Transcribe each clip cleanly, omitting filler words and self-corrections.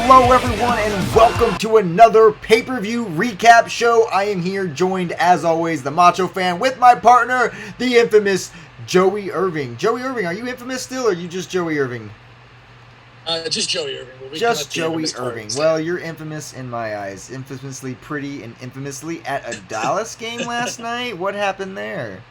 Hello everyone and welcome to another pay-per-view recap show. I am here joined as always, the Macho Fan, with my partner, the infamous JoeyIrving. JoeyIrving, are you infamous still or are you just JoeyIrving? Just JoeyIrving. Just JoeyIrving. Well, you're infamous in my eyes. Infamously pretty and infamously at a Dallas game last night. What happened there?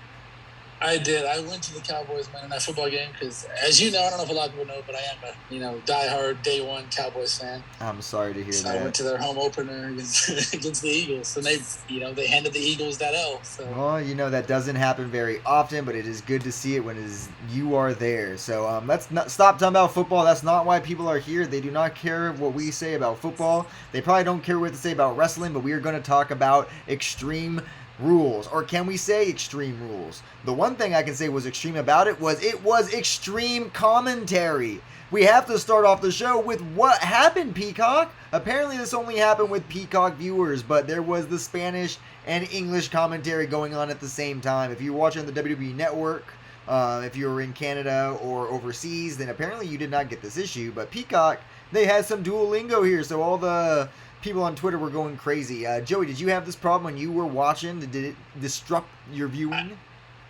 I did. I went to the Cowboys Monday Night Football game because, as you know, I don't know if a lot of people know, but I am a diehard day one Cowboys fan. I'm sorry to hear that. I went to their home opener against the Eagles, and they handed the Eagles that L. So. Well, that doesn't happen very often, but it is good to see it when you are there. So let's not stop talking about football. That's not why people are here. They do not care what we say about football. They probably don't care what to say about wrestling, but we are going to talk about Extreme Rules, or can we say Extreme Rules? The one thing I can say was extreme about it was extreme commentary. We have to start off the show with what happened, Peacock. Apparently this only happened with Peacock viewers, but there was the Spanish and English commentary going on at the same time. If you're watching the WWE Network, if you were in Canada or overseas, then apparently you did not get this issue, but Peacock, they had some Duolingo here, so all the people on Twitter were going crazy. Joey, did you have this problem when you were watching? Did it disrupt your viewing?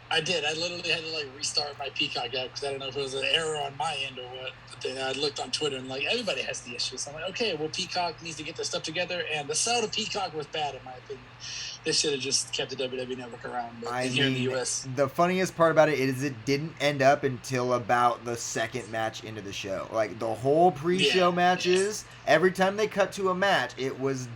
I did. I literally had to restart my Peacock app because I didn't know if it was an error on my end or what. But then I looked on Twitter and everybody has the issue. So I'm like, okay, well Peacock needs to get their stuff together. And the sale to Peacock was bad in my opinion. They should have just kept the WWE Network around here in the U.S. The funniest part about it is it didn't end up until about the second match into the show. Like the whole pre-show matches, every time they cut to a match, it was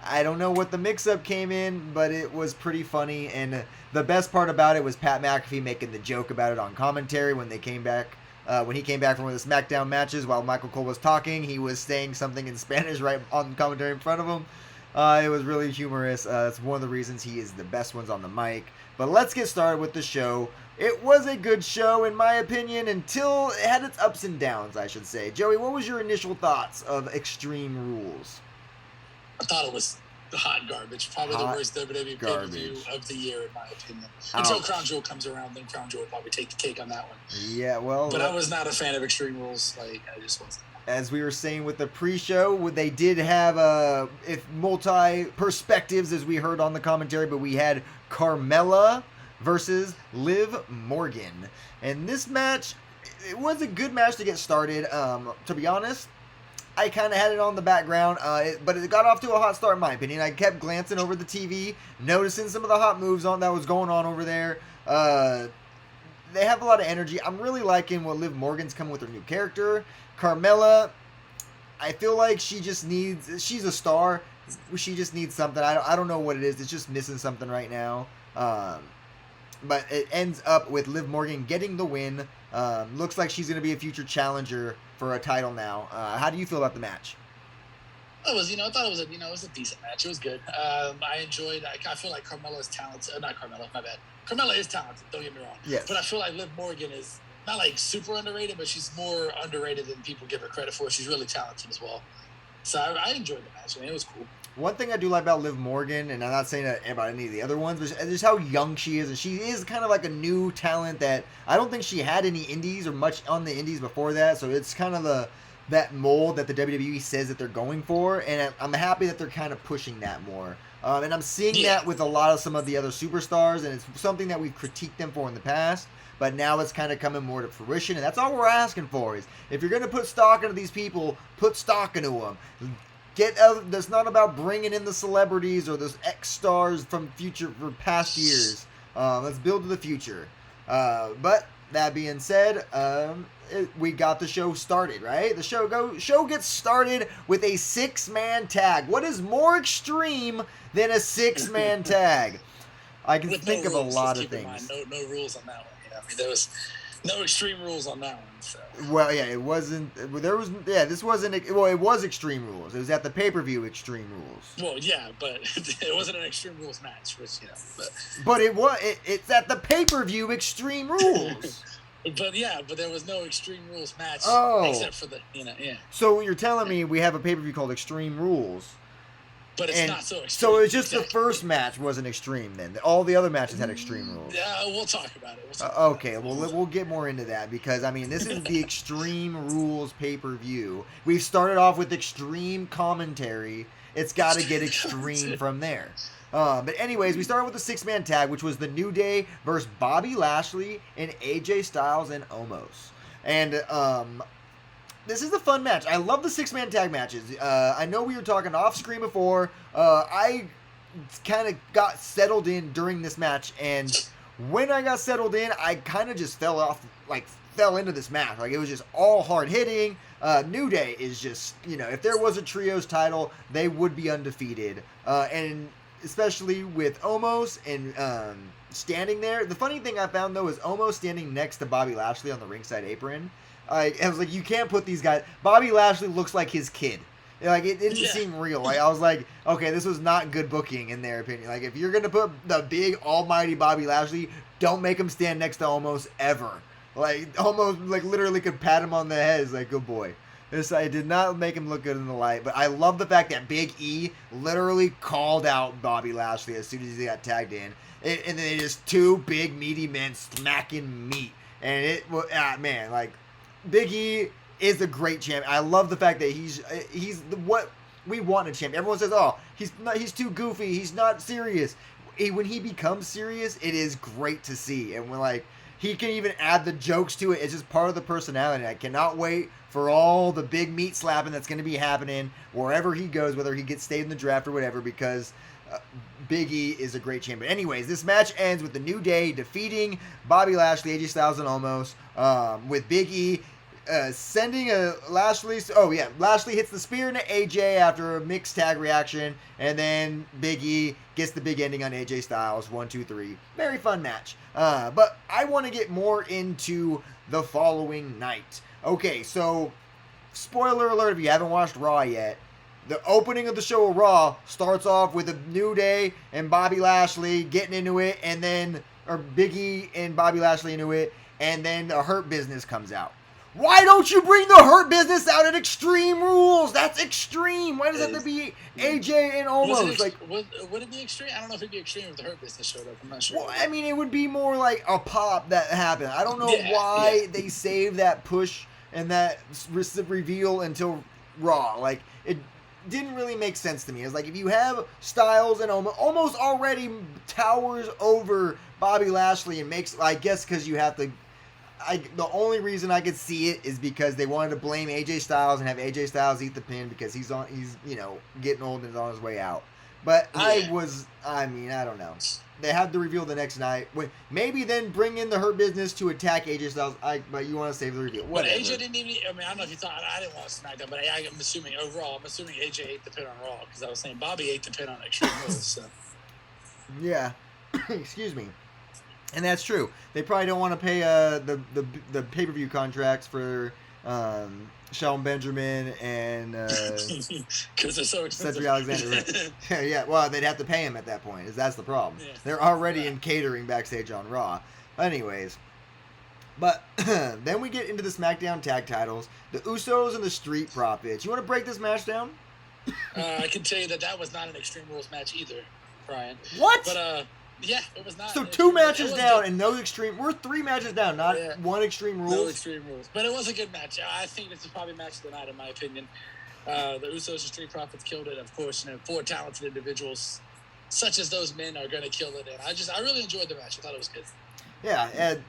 I don't know what the mix-up came in, but it was pretty funny. And the best part about it was Pat McAfee making the joke about it on commentary when they came back. When he came back from one of the SmackDown matches, while Michael Cole was talking, he was saying something in Spanish right on commentary in front of him. It was really humorous. It's one of the reasons he is the best ones on the mic. But let's get started with the show. It was a good show, in my opinion, until it had its ups and downs, I should say. Joey, what was your initial thoughts of Extreme Rules? I thought it was hot garbage. Probably the worst WWE pay-per-view of the year, in my opinion. Until Crown Jewel comes around, then Crown Jewel will probably take the cake on that one. Yeah, well... But I was not a fan of Extreme Rules. I just wasn't. As we were saying with the pre-show, they did have multi-perspectives, as we heard on the commentary, but we had Carmella versus Liv Morgan. And this match, it was a good match to get started. To be honest, I kind of had it on the background, but it got off to a hot start in my opinion. I kept glancing over the TV, noticing some of the hot moves that was going on over there. They have a lot of energy. I'm really liking what Liv Morgan's coming with her new character. Carmella, I feel like she's a star. She just needs something. I don't know what it is. It's just missing something right now. But it ends up with Liv Morgan getting the win. Looks like she's going to be a future challenger for a title now. How do you feel about the match? I thought it was a decent match. It was good. I enjoyed. I feel like Carmella is talented. Not Carmella. My bad. Carmella is talented. Don't get me wrong. Yes. But I feel like Liv Morgan is not super underrated, but she's more underrated than people give her credit for. She's really talented as well. So I enjoyed the match. It was cool. One thing I do like about Liv Morgan, and I'm not saying that about any of the other ones, but just how young she is. And she is kind of like a new talent that I don't think she had any indies or much on the indies before that. So it's kind of that mold that the WWE says that they're going for. And I'm happy that they're kind of pushing that more. And I'm seeing that with a lot of some of the other superstars. And it's something that we've critiqued them for in the past. But now it's kind of coming more to fruition. And that's all we're asking for is if you're going to put stock into these people, put stock into them. That's not about bringing in the celebrities or those X-stars from past years. Let's build to the future. But that being said, we got the show started, right? The show gets started with a 6-man tag. What is more extreme than a 6-man tag? I can think of a lot of things. No rules on that one. There was no Extreme Rules on that one. So. Well, yeah, it wasn't. This wasn't. Well, it was Extreme Rules. It was at the pay-per-view Extreme Rules. Well, yeah, but it wasn't an Extreme Rules match, which But it was. It's at the pay-per-view Extreme Rules. But there was no Extreme Rules match except for the. So you're telling me we have a pay-per-view called Extreme Rules, But it's not so extreme. So it's just the first match wasn't extreme then. All the other matches had extreme rules. Yeah, we'll talk about it. Okay, well, we'll get more into that because, I mean, this is the Extreme Rules pay-per-view. We've started off with extreme commentary. It's got to get extreme from there. But anyways, we started with the six-man tag, which was the New Day versus Bobby Lashley and AJ Styles and Omos. And this is a fun match. I love the six-man tag matches. I know we were talking off-screen before. I kind of got settled in during this match, and when I got settled in, I kind of just fell into this match. Like, it was just all hard-hitting. New Day is just, if there was a trios title, they would be undefeated. And especially with Omos and standing there. The funny thing I found, though, is Omos standing next to Bobby Lashley on the ringside apron. I was like, you can't put these guys... Bobby Lashley looks like his kid. Like, it didn't seem real. Like, I was like, okay, this was not good booking, in their opinion. Like, if you're going to put the big, almighty Bobby Lashley, don't make him stand next to Omos ever. Like, Omos, literally could pat him on the head. It's like, good boy. I did not make him look good in the light, but I love the fact that Big E literally called out Bobby Lashley as soon as he got tagged in. And then just two big, meaty men smacking meat. And it was, Big E is a great champion. I love the fact that he's what we want in a champion. Everyone says, oh, he's too goofy. He's not serious. When he becomes serious, it is great to see. And when, he can even add the jokes to it. It's just part of the personality. I cannot wait for all the big meat slapping that's going to be happening wherever he goes, whether he gets stayed in the draft or whatever, because Big E is a great champion. Anyways, this match ends with the New Day defeating Bobby Lashley, AJ Styles, and Omos, with Big E sending a Lashley. Lashley hits the spear into AJ after a mixed tag reaction, and then Big E gets the big ending on AJ Styles. 1, 2, 3. Very fun match. But I want to get more into the following night. Okay, so spoiler alert if you haven't watched Raw yet. The opening of the show of Raw starts off with a New Day and Bobby Lashley getting into it, or Big E and Bobby Lashley into it, and then the Hurt Business comes out. Why don't you bring the Hurt Business out at Extreme Rules? That's extreme. Why does it have to be AJ and Omos? Would it be extreme? I don't know if it'd be extreme if the Hurt Business showed up. I'm not sure. Well, I mean, it would be more like a pop that happened. I don't know why they saved that push and that reveal until Raw. It didn't really make sense to me. It's like, if you have Styles and Omos already towers over Bobby Lashley and makes, I guess, because you have to. The only reason I could see it is because they wanted to blame AJ Styles and have AJ Styles eat the pin because he's getting old and is on his way out. But I don't know. They had the reveal the next night. Maybe then bring in the Hurt Business to attack AJ Styles. But you want to save the reveal. Whatever. But AJ didn't even. I don't know if you thought. I didn't watch SmackDown, but I'm assuming overall. I'm assuming AJ ate the pin on Raw because I was saying Bobby ate the pin on Extreme Rules. So. Yeah. Excuse me. And that's true. They probably don't want to pay the pay-per-view contracts for Shelton Benjamin and because they're so expensive. Cedric Alexander. Yeah, well, they'd have to pay him at that point. That's the problem. Yeah. They're already in catering backstage on Raw. Anyways, but then we get into the SmackDown tag titles. The Usos and the Street Profits. You want to break this match down? I can tell you that was not an Extreme Rules match either, Brian. What? But yeah, it was not. So 2 matches down and no Extreme. We're 3 matches down, not one Extreme Rules. No Extreme Rules, but it was a good match. I think this is probably match of the night, in my opinion. The Usos and Street Profits killed it. Of course, 4 talented individuals, such as those men, are going to kill it. And I really enjoyed the match. I thought it was good. Yeah, and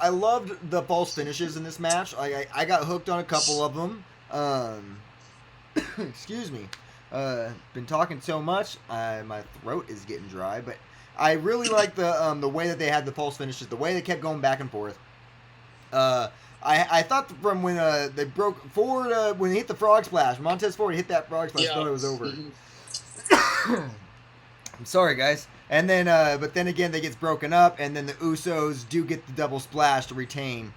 I loved the false finishes in this match. I got hooked on a couple of them. Excuse me. Been talking so much, my throat is getting dry, but. I really like the way that they had the false finishes, the way they kept going back and forth. I thought from when they broke forward, when they hit the frog splash, Montez Ford hit that frog splash, I thought it was over. I'm sorry, guys. And then, but then again, they gets broken up, and then the Usos do get the double splash to retain.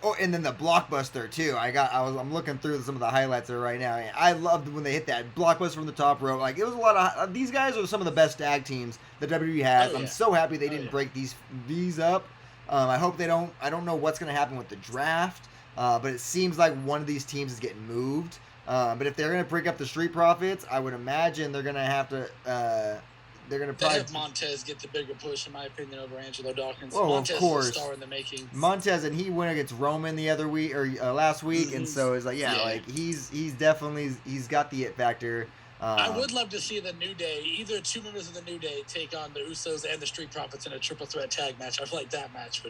Oh, and then the blockbuster too. I'm looking through some of the highlights there right now. I loved when they hit that blockbuster from the top rope. It was a lot of. These guys are some of the best tag teams that WWE has. I'm so happy they didn't break these up. I hope they don't. I don't know what's going to happen with the draft, but it seems like one of these teams is getting moved. But if they're going to break up the Street Profits, I would imagine they're going to have to. They're going to probably have Montez get the bigger push, in my opinion, over Angelo Dawkins. Oh, Montez of course. is a star in the making. Montez, and he went against Roman the other week or last week, and so it's like like he's definitely got the it factor. I would love to see the New Day, either two members of the New Day, take on the Usos and the Street Profits in a triple threat tag match. I feel like that match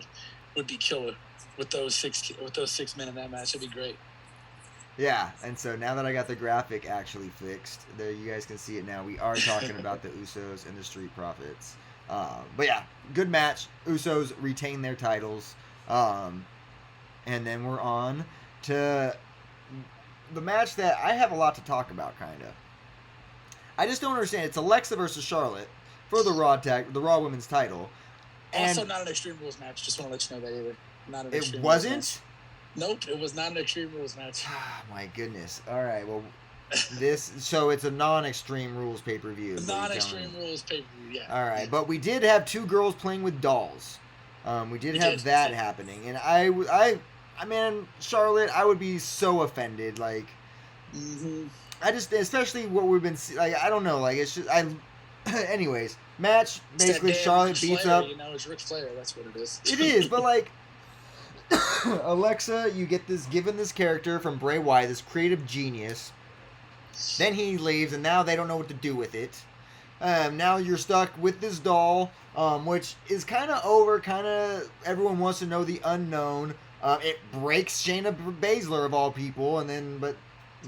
would be killer with those six men in that match. It'd be great. Yeah, and so now that I got the graphic actually fixed, there you guys can see it now. We are talking about the Usos and the Street Profits. But yeah, good match. Usos retain their titles. And then we're on to the match that I have a lot to talk about, kind of. I just don't understand. It's Alexa versus Charlotte for the Raw Women's title. And also not an Extreme Rules match. Just want to let you know that either. Not an Extreme Rules wasn't? Match. Nope, it was not an Extreme Rules match. Ah, my goodness. All right, well, so it's a non-Extreme Rules pay-per-view. Non-Extreme Rules pay-per-view, yeah. All right, but we did have two girls playing with dolls. We did have that happening, and I mean, Charlotte, I would be so offended. Like, I just, especially what we've been, like, I don't know, like, it's just, anyways, match, basically, Charlotte beats up. You know, it's Ric Flair, that's what it is. It is, but, like, Alexa, you get given this character from Bray Wyatt, this creative genius. Then he leaves, and now they don't know what to do with it. Now you're stuck with this doll, which is kind of over. Kind of everyone wants to know the unknown. It breaks Shayna Baszler of all people, but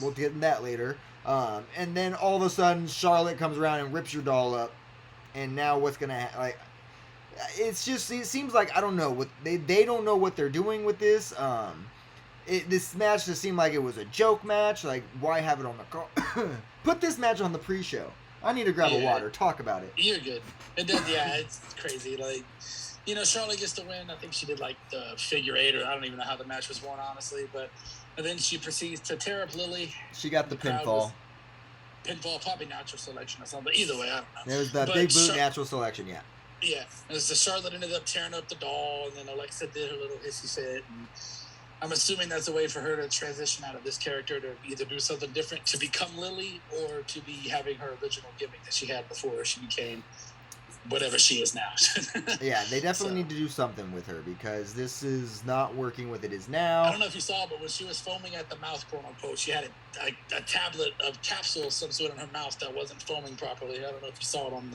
we'll get into that later. And then all of a sudden, Charlotte comes around and rips your doll up. And now what's gonna like? It seems like I don't know what they don't know what they're doing with this. This match just seemed like it was a joke match. Like, why have it on the card? Put this match on the pre-show. I need to grab a water. Talk about it. You're good. It does. Yeah, it's crazy. Like, you know, Charlotte gets to win. I think she did like the figure eight, or I don't even know how the match was won, honestly. And then she proceeds to tear up Lily. She got the pinfall. Pinfall, probably natural selection or something. But either way, I don't know. It was the big boot natural selection. Yeah. Yeah, and so Charlotte ended up tearing up the doll, and then Alexa did her little hissy fit. And I'm assuming that's a way for her to transition out of this character to either do something different to become Lily, or to be having her original gimmick that she had before she became whatever she is now. Yeah, they definitely need to do something with her, because this is not working with it is now. I don't know if you saw, but when she was foaming at the mouth, quote unquote, she had a tablet of capsule of some sort in her mouth that wasn't foaming properly. I don't know if you saw it on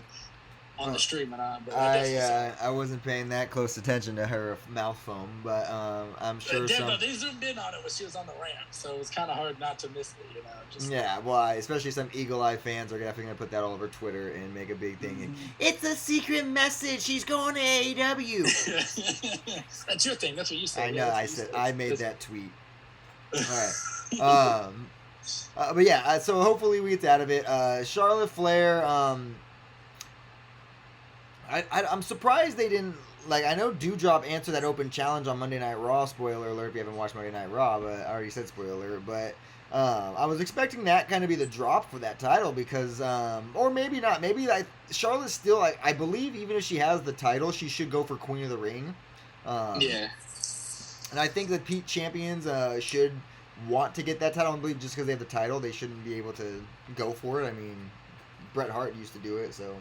the stream, but I wasn't paying that close attention to her mouth foam, but I'm sure they zoomed in on it when she was on the ramp, so it was kind of hard not to miss it, you know. Well, especially some Eagle Eye fans are definitely gonna put that all over Twitter and make a big thing. It's a secret message. She's going to AEW. That's your thing. That's what you said. I know. I made that tweet. All right. But yeah. So hopefully we get out of it. Charlotte Flair. I'm surprised they didn't, like, I know Doudrop answered that open challenge on Monday Night Raw, spoiler alert if you haven't watched Monday Night Raw, but I already said spoiler alert, but I was expecting that kind of be the drop for that title, because, or maybe not, maybe Charlotte still, I believe even if she has the title, she should go for Queen of the Ring. Yeah. And I think that Pete champions should want to get that title. I believe just because they have the title, they shouldn't be able to go for it. I mean, Bret Hart used to do it, so...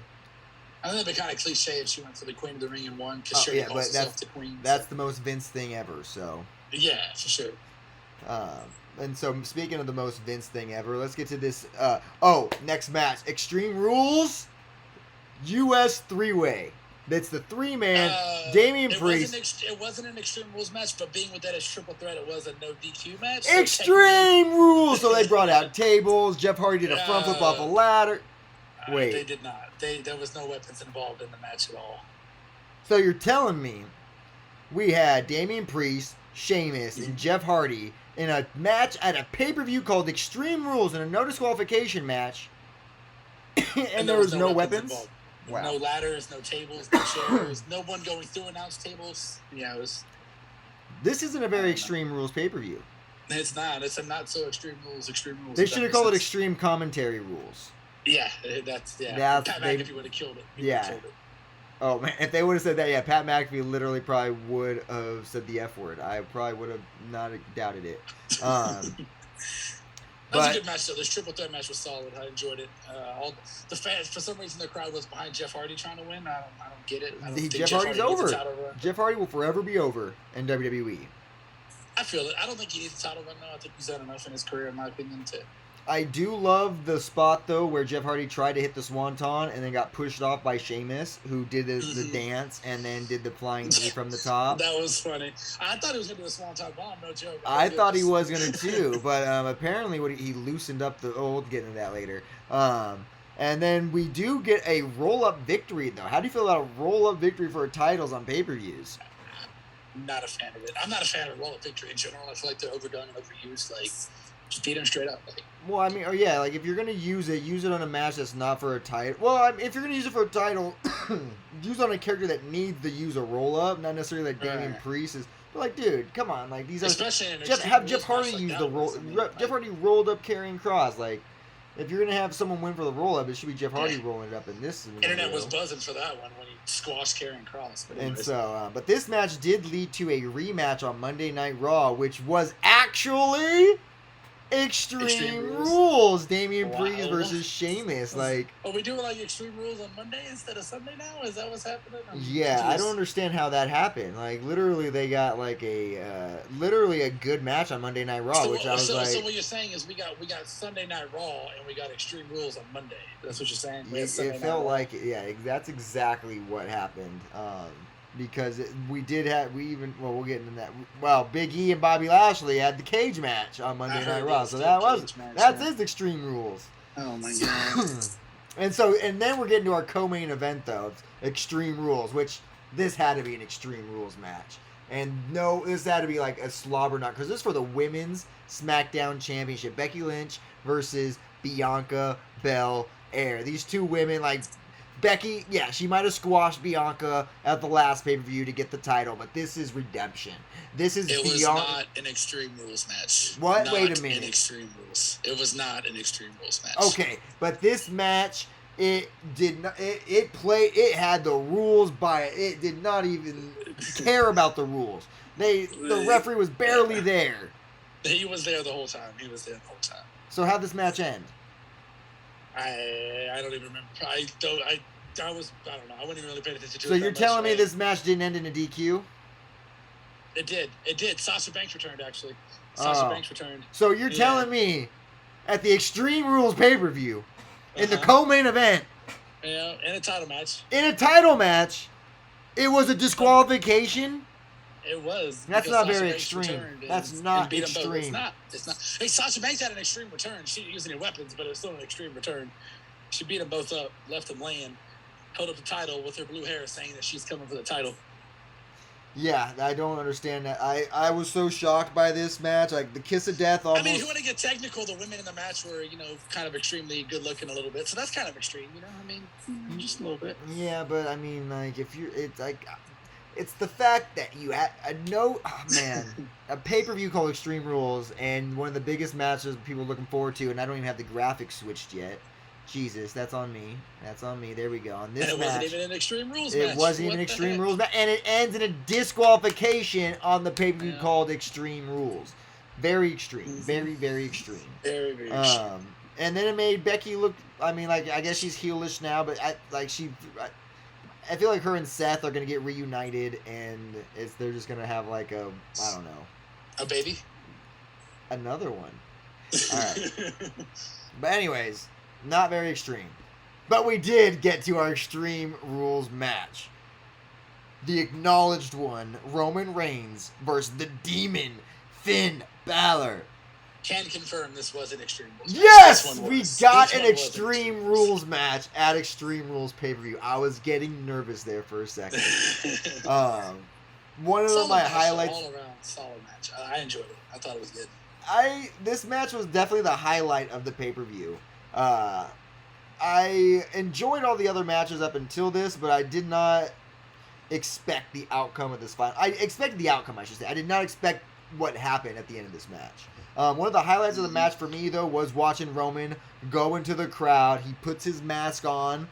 I think it'd be kind of cliche if she went for the Queen of the Ring and won, because she calls herself the Queen. That's the most Vince thing ever, so... Yeah, for sure. And so, speaking of the most Vince thing ever, let's get to this... next match. Extreme Rules US 3-Way. That's the three-man Damian Priest. It wasn't an Extreme Rules match, but being with that as triple threat, it was a no DQ match. So Extreme Rules! So they brought out tables. Jeff Hardy did a front flip off a ladder. Wait. They did not. There was no weapons involved in the match at all. So you're telling me we had Damian Priest, Sheamus, and Jeff Hardy in a match at a pay-per-view called Extreme Rules in a no disqualification match, and there was no weapons? Involved. Wow. No ladders, no tables, no chairs, no one going through announce tables. Yeah, it was... This isn't a very Extreme Rules pay-per-view. It's not. It's a not so Extreme Rules. They should have called it Extreme Commentary Rules. Yeah, Pat McAfee would have killed it. Killed it. Oh, man, if they would have said that, Pat McAfee literally probably would have said the F word. I probably would have not doubted it. That was But a good match, though. This triple threat match was solid. I enjoyed it. All the fans, for some reason, the crowd was behind Jeff Hardy trying to win. I don't get it. I don't think Jeff Hardy's Hardy needs over. a title run. Jeff Hardy will forever be over in WWE. I feel it. I don't think he needs a title run, though. I think he's done enough in his career, in my opinion, to... I do love the spot, though, where Jeff Hardy tried to hit the Swanton and then got pushed off by Sheamus, who did the dance and then did the flying knee from the top. That was funny. I thought he was going to do a Swanton bomb, no joke. I thought he was going to, too, but apparently he loosened up the... Oh, we'll get into that later. And then we do get a roll-up victory, though. How do you feel about a roll-up victory for titles on pay-per-views? Not a fan of it. I'm not a fan of roll-up victory in general. I feel like they're overdone and overused. Like, just beat him straight up. Like, well, I mean, like if you're gonna use it on a match that's not for a title. Well, if you're gonna use it for a title, use it on a character that needs to use a roll up, not necessarily like Damian Priest is. But like, dude, come on, like these are. Especially in Jeff Hardy like use the roll. Jeff Hardy rolled up carrying cross. Like, if you're gonna have someone win for the roll up, it should be Jeff Hardy rolling it up in this. Internet was buzzing for that one when he squashed carrying cross. And so, but this match did lead to a rematch on Monday Night Raw, which was actually. Extreme Rules, Damian Priest versus Sheamus. Like, are we doing like Extreme Rules on Monday instead of Sunday now? Is that what's happening? Yeah, I don't understand how that happened. Like, literally, they got like literally a good match on Monday Night Raw, so what you're saying is we got Sunday Night Raw and we got Extreme Rules on Monday. That's what you're saying. It felt like it. Yeah, that's exactly what happened. Because we'll get into that. Well, Big E and Bobby Lashley had the cage match on Monday Night Raw, so that's his Extreme Rules. Oh my god! and then we're getting to our co-main event though, Extreme Rules, which this had to be an Extreme Rules match, and no, this had to be like a slobber knock because this is for the Women's SmackDown Championship, Becky Lynch versus Bianca Belair. These two women like. Becky, yeah, she might have squashed Bianca at the last pay-per-view to get the title, but this is redemption. It was not an Extreme Rules match. What? Not Wait a minute. Extreme Rules. It was not an Extreme Rules match. Okay, but this match, it did not. It had the rules by it. It did not even care about the rules. The referee was barely there. He was there the whole time. So how'd this match end? I don't even remember. I don't know. I wasn't even really paying attention to it. So you're telling me this match didn't end in a DQ? It did. Sasha Banks returned, actually. Banks returned. So you're telling me at the Extreme Rules pay-per-view, in the co-main event, in a title match. It was a disqualification? It was. That's not very extreme. That's not extreme. It's not. Hey, Sasha Banks had an extreme return. She didn't use any weapons, but it was still an extreme return. She beat them both up, left them laying, held up the title with her blue hair, saying that she's coming for the title. Yeah, I don't understand that. I was so shocked by this match. Like, the kiss of death almost... I mean, if you want to get technical, the women in the match were, kind of extremely good-looking a little bit. So that's kind of extreme, I mean, just a little bit. Yeah, but, I mean, like, if you're... It's, like... It's the fact that you had a pay-per-view called Extreme Rules, and one of the biggest matches people are looking forward to, and I don't even have the graphics switched yet. Jesus, that's on me. There we go. On this and it wasn't even an Extreme Rules match. It wasn't even Extreme Rules match, and it ends in a disqualification on the pay-per-view called Extreme Rules. Very extreme. Very, very extreme. Very, very extreme. And then it made Becky look. I mean, like, I guess she's heelish now, but I feel like her and Seth are going to get reunited, and they're just going to have, like, I don't know. A baby? Another one. All right. But anyways, not very extreme. But we did get to our Extreme Rules match. The acknowledged one, Roman Reigns versus the Demon Finn Balor. Can confirm this was an Extreme Rules match. Yes! We got an Extreme Rules match at Extreme Rules pay-per-view. I was getting nervous there for a second. One of my highlights... All around solid match. I enjoyed it. I thought it was good. This match was definitely the highlight of the pay-per-view. I enjoyed all the other matches up until this, but I did not expect the outcome of this fight. I expected the outcome, I should say. I did not expect what happened at the end of this match. One of the highlights of the match for me, though, was watching Roman go into the crowd. He puts his mask on,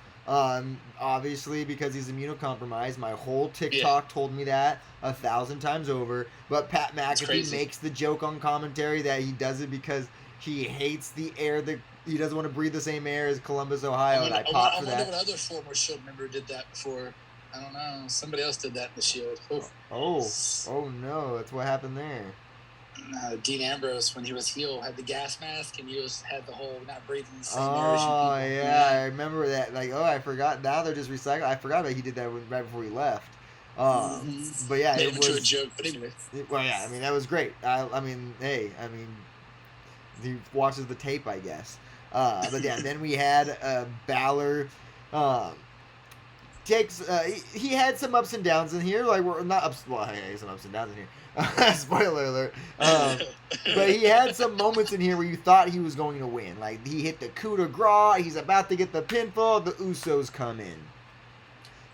obviously, because he's immunocompromised. My whole TikTok told me that 1,000 times over. But Pat McAfee makes the joke on commentary that he does it because He hates the air that he doesn't want to breathe the same air as Columbus, Ohio, and I popped for that. I wonder what other former Shield member did that before. I don't know. Somebody else did that in the Shield. Oh no, that's what happened there. Dean Ambrose, when he was heel, had the gas mask, and he had the whole not breathing the same air as you people. Oh, yeah, I remember that. Like, I forgot. Now they're just recycling. I forgot that he did that right before he left. But yeah, it was a joke. But anyway. Well, yeah, I mean, that was great. I mean, he watches the tape, I guess. But yeah, then we had Balor. He had some ups and downs in here. Like, we're not ups. Well, hey, some ups and downs in here. Spoiler alert. But he had some moments in here where you thought he was going to win. Like, he hit the coup de grace. He's about to get the pinfall. The Usos come in.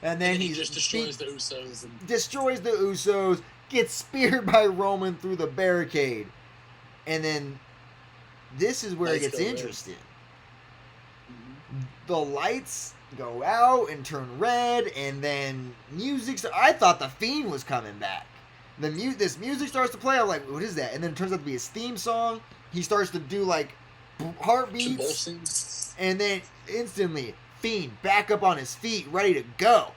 And then he just destroys the Usos. Destroys the Usos. Gets speared by Roman through the barricade. And then this is where it gets interesting. The lights go out and turn red, and then I thought the Fiend was coming back. This music starts to play. I'm like, what is that? And then it turns out to be his theme song. He starts to do like heartbeats, and then instantly Fiend back up on his feet, ready to go.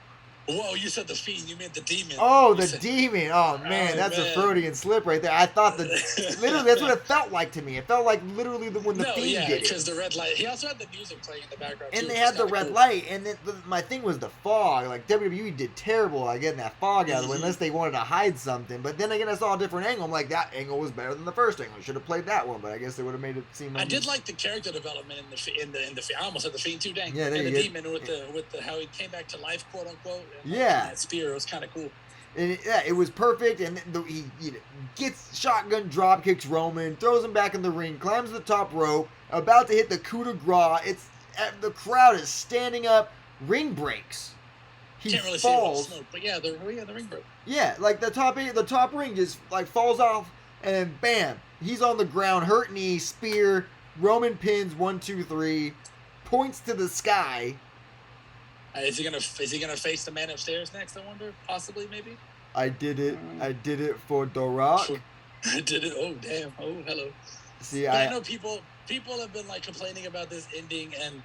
Whoa, you said the Fiend, you meant the Demon. Oh, the Demon. Oh, man, that's a Freudian slip right there. I thought literally, that's what it felt like to me. It felt like literally when the Fiend did it. Because the red light. He also had the music playing in the background, and they had the red light, and then my thing was the fog. Like, WWE did terrible at getting that fog out of the way, unless they wanted to hide something. But then again, I saw a different angle. I'm like, that angle was better than the first angle. Should have played that one, but I guess they would have made it seem like... I did like the character development in the I almost said the Fiend too, dang. Yeah, and the Demon with the how he came back to life, quote unquote. Yeah. It was kind of cool. And it was perfect. And he gets shotgun drop kicks Roman, throws him back in the ring, climbs the top rope, about to hit the coup de grace. The crowd is standing up. Ring breaks. He can't really falls. See the smoke, but yeah, the ring broke. Yeah, like the top ring just like falls off, and then bam, he's on the ground, hurt knee, spear. Roman pins 1, 2, 3, points to the sky. Is he gonna face the man upstairs next? I wonder, possibly, maybe. I did it for The Rock. I did it. Oh damn. Oh hello. See, I know people have been like complaining about this ending, and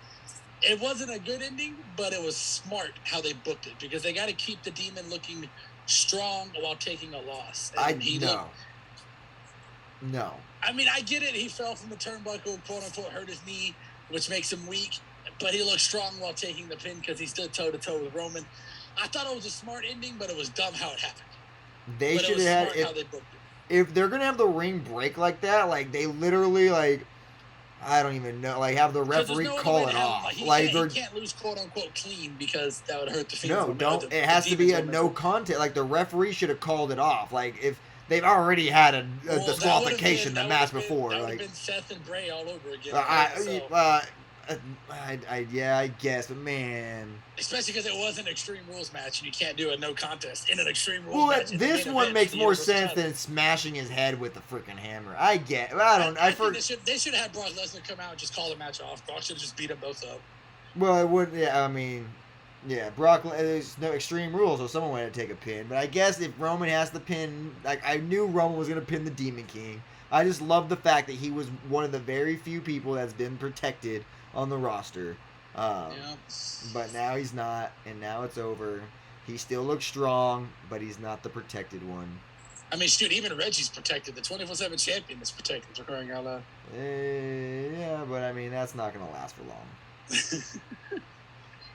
it wasn't a good ending, but it was smart how they booked it, because they got to keep the Demon looking strong while taking a loss. No. I mean, I get it. He fell from the turnbuckle, quote unquote, hurt his knee, which makes him weak. But he looked strong while taking the pin because he stood toe-to-toe with Roman. I thought it was a smart ending, but it was dumb how it happened. They should have had... how they booked it. If they're going to have the ring break like that, like, they literally, like... I don't even know. Like, have the referee call it off. He can't lose, quote-unquote, clean, because that would hurt the Fiend. No, don't. It has to be a no contest. Like, the referee should have called it off. Like, if... They've already had a disqualification the match before. That would have been Seth and Bray all over again. I guess, but man. Especially because it was an Extreme Rules match, and you can't do a no contest in an Extreme Rules match. This one makes more sense than smashing his head with the freaking hammer. I think they should have had Brock Lesnar come out and just call the match off. Brock should have just beat them both up. Well, it wouldn't. Yeah, I mean, yeah, Brock. There's no Extreme Rules, so someone wanted to take a pin. But I guess if Roman has the pin, like, I knew Roman was gonna pin the Demon King. I just love the fact that he was one of the very few people that's been protected on the roster. But now he's not, and now it's over. He still looks strong, but he's not the protected one. I mean, shoot, even Reggie's protected. The 24/7 champion is protected, for crying out loud. Yeah, but I mean, that's not going to last for long.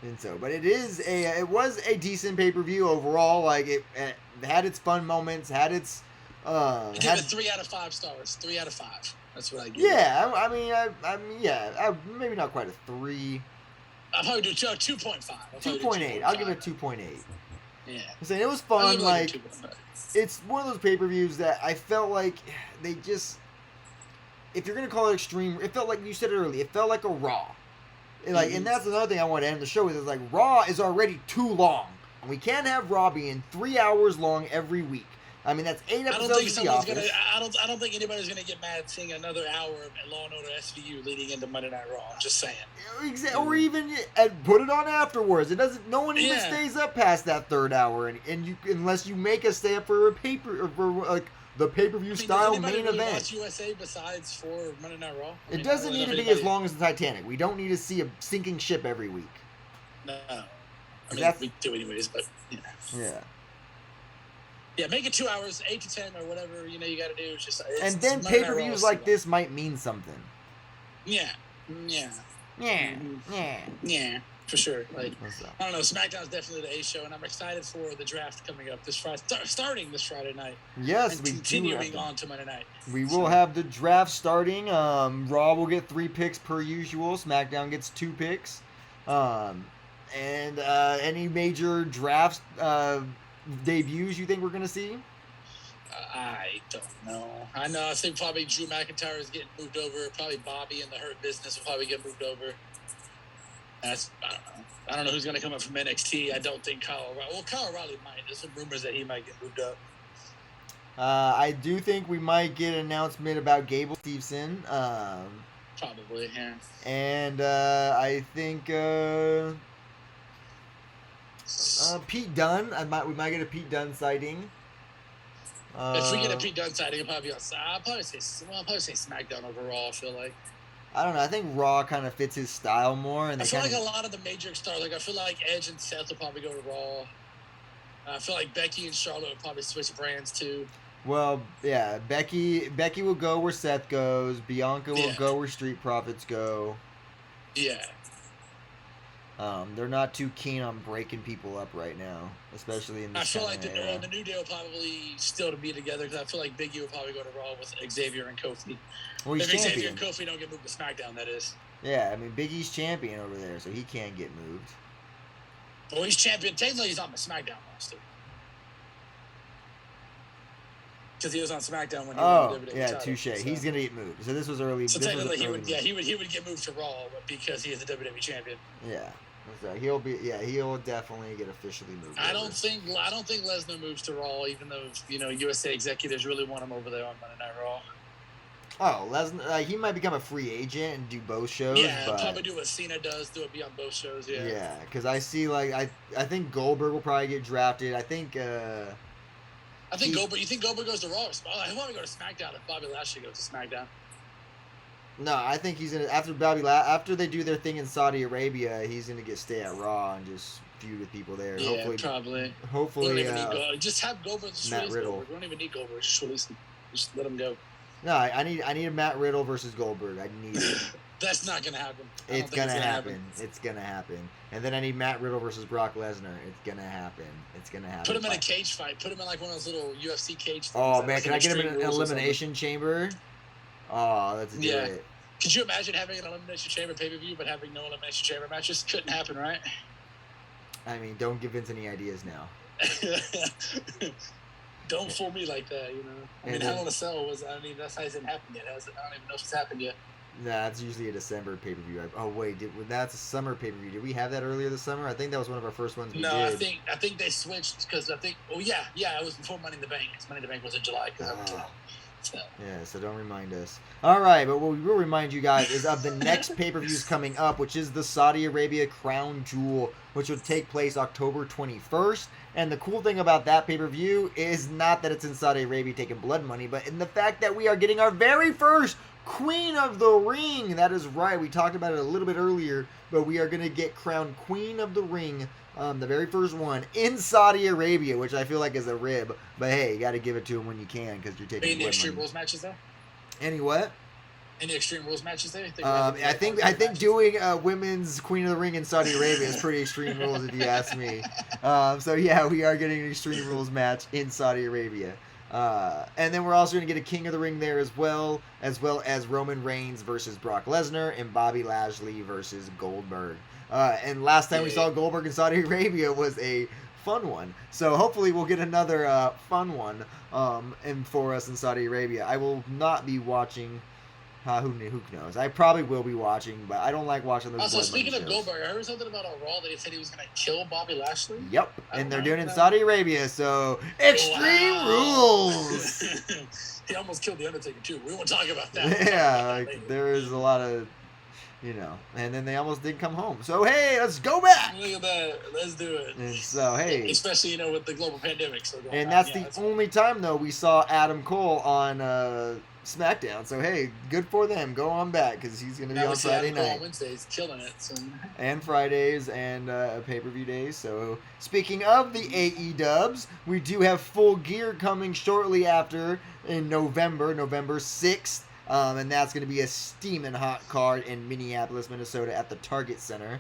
And so, but it was a decent pay-per-view overall. Like, it had its fun moments, had its... I give it 3 out of 5 stars. 3 out of 5. That's what I give. Yeah, maybe not quite a 3. I'll probably do 2.5. 2.8. I'll give it 2.8. Yeah. I'm saying it was fun. Like, it's one of those pay-per-views that I felt like they just... If you're going to call it extreme... It felt like, you said it earlier, it felt like a Raw. Like, and that's another thing I want to end the show with, is like, Raw is already too long. And we can't have Raw being 3 hours long every week. I mean, that's 8 episodes of The Office. I don't think anybody's going to get mad seeing another hour of Law & Order SVU leading into Monday Night Raw. I'm just saying. Or even put it on afterwards. It doesn't. No one even stays up past that third hour, and you, unless you make us stay up for a paper or for like the pay-per-view style main event. Watch USA besides for Monday Night Raw? It doesn't need to be as long as the Titanic. We don't need to see a sinking ship every week. No. I mean, we do anyways, but yeah. Yeah, make it 2 hours, 8 to 10 or whatever, you got to do. And then pay-per-views like this might mean something. Yeah. For sure. Like, I don't know. SmackDown's definitely the A show, and I'm excited for the draft coming up this Friday, starting this Friday night. Yes, and continuing on to Monday night. We will have the draft starting. Raw will get 3 picks per usual. SmackDown gets 2 picks. And any major draft debuts you think we're gonna see? I don't know. I think probably Drew McIntyre is getting moved over. Probably Bobby in the Hurt Business will probably get moved over. I don't know who's going to come up from NXT. I don't think Kyle O'Reilly. Well, Kyle O'Reilly might. There's some rumors that he might get moved up. I do think we might get an announcement about Gable Steveson. Probably, yeah. And I think Pete Dunne. We might get a Pete Dunne sighting. If we get a Pete Dunne sighting, it'll probably be on. I'll probably say SmackDown overall. I feel like. I don't know. I think Raw kind of fits his style more. And I feel like a lot of the major stars, I feel like Edge and Seth will probably go to Raw. I feel like Becky and Charlotte will probably switch brands too. Well, yeah, Becky will go where Seth goes. Bianca will go where Street Profits go. Yeah. They're not too keen on breaking people up right now, especially in this I feel like the era. New Day will probably still to be together because I feel like Big E will probably go to Raw with Xavier and Kofi. Well, he's if champion. Xavier and Kofi don't get moved to SmackDown, that is. Yeah, I mean, Big E's champion over there, so he can't get moved. Well, he's champion. Technically, he's on the SmackDown roster. Because he was on SmackDown when he won the WWE title. Touche. So. He's gonna get moved. So this was early. So technically, he would get moved to Raw because he is the WWE champion. Yeah. So he'll definitely get officially moved. I don't think Lesnar moves to Raw, even though USA executives really want him over there on Monday Night Raw. Oh, Lesnar, he might become a free agent and do both shows. Yeah, probably do what Cena does, be on both shows. Yeah. Yeah, because I see I think Goldberg will probably get drafted. I think Goldberg. You think Goldberg goes to Raw? I want to go to SmackDown if Bobby Lashley goes to SmackDown. No, I think he's gonna after they do their thing in Saudi Arabia, he's gonna stay at Raw and just feud with people there. Yeah, hopefully, probably. Hopefully, just have Goldberg. Matt Riddle. We don't even need Goldberg. Just release him. Just let him go. No, I need a Matt Riddle versus Goldberg. I need it. That's not gonna happen. It's gonna happen. It's gonna happen. And then I need Matt Riddle versus Brock Lesnar. It's gonna happen. It's gonna happen. Put him in a cage fight. Put him in like one of those little UFC cage things. Oh man, can I get him in an elimination chamber? Oh, let's do it. Could you imagine having an elimination chamber pay-per-view but having no elimination chamber matches? Couldn't happen, right? I mean, don't give Vince any ideas now. Don't fool me like that, I mean, Hell in a Cell was, that hasn't happened yet, has it? I don't even know if it's happened yet. Nah, that's usually a December pay-per-view. Oh, wait, that's a summer pay-per-view. Did we have that earlier this summer? I think that was one of our first ones we did. No, I think they switched because it was before Money in the Bank. Money in the Bank was in July. Yeah, so don't remind us. All right, but what we will remind you guys is of the next pay-per-views coming up, which is the Saudi Arabia Crown Jewel, which will take place October 21st. And the cool thing about that pay-per-view is not that it's in Saudi Arabia taking blood money, but in the fact that we are getting our very first Queen of the Ring. That is right. We talked about it a little bit earlier, but we are going to get crowned Queen of the Ring, the very first one, in Saudi Arabia, which I feel like is a rib. But hey, you got to give it to him when you can because you're taking Any Extreme Rules matches, though? Any what? Any Extreme Rules matches there? I think doing Women's Queen of the Ring in Saudi Arabia is pretty Extreme Rules if you ask me. So yeah, we are getting an Extreme Rules match in Saudi Arabia. And then we're also going to get a King of the Ring there as well as Roman Reigns versus Brock Lesnar and Bobby Lashley versus Goldberg. And last time we saw Goldberg in Saudi Arabia was a fun one. So hopefully we'll get another fun one for us in Saudi Arabia. I will not be watching. Who knows? I probably will be watching, but I don't like watching those. Also, speaking of Goldberg, I heard something about on Raw that he said he was going to kill Bobby Lashley. Yep, and they're doing it in Saudi Arabia, so Extreme Rules. He almost killed the Undertaker too. We won't talk about that. Yeah, there is a lot of You know, and then they almost did come home. So hey, let's go back. Look at that. Let's do it. And so hey, especially with the global pandemic. So and that's the only time though we saw Adam Cole on SmackDown. So hey, good for them. Go on back because he's gonna be on Friday night. On Wednesdays, killing it. So. And Fridays and pay-per-view days. So speaking of the AE we do have Full Gear coming shortly after in November 6th. And that's going to be a steaming hot card in Minneapolis, Minnesota at the Target Center.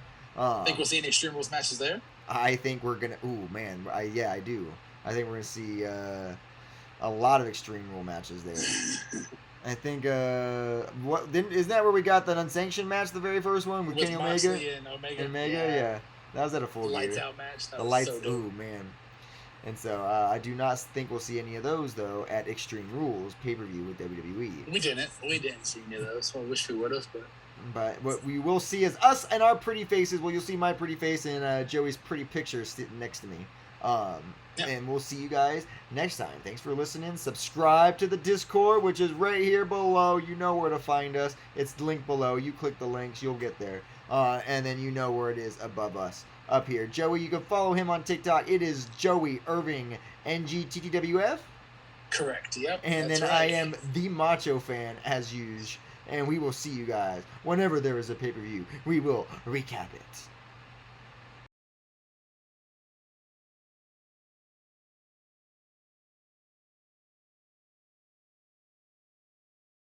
Think we'll see any Extreme Rules matches there? I think we're going to... Ooh, man. I do. I think we're going to see a lot of Extreme Rule matches there. I think... isn't that where we got that unsanctioned match, the very first one? With Kenny Omega? And Omega. Yeah. That was at a Full Gear. Lights out match. The lights... So ooh, man. And so I do not think we'll see any of those, though, at Extreme Rules pay-per-view with WWE. We didn't see any of those. So I wish we would have. But what we will see is us and our pretty faces. Well, you'll see my pretty face and Joey's pretty picture sitting next to me. And we'll see you guys next time. Thanks for listening. Subscribe to the Discord, which is right here below. You know where to find us. It's linked below. You click the links, you'll get there. And then you know where it is above us. Up here. Joey, you can follow him on TikTok. It is JoeyIrvingNGTTWF. Correct, yep. And then right. I am TheMachoFan, as usual. And we will see you guys whenever there is a pay-per-view. We will recap it.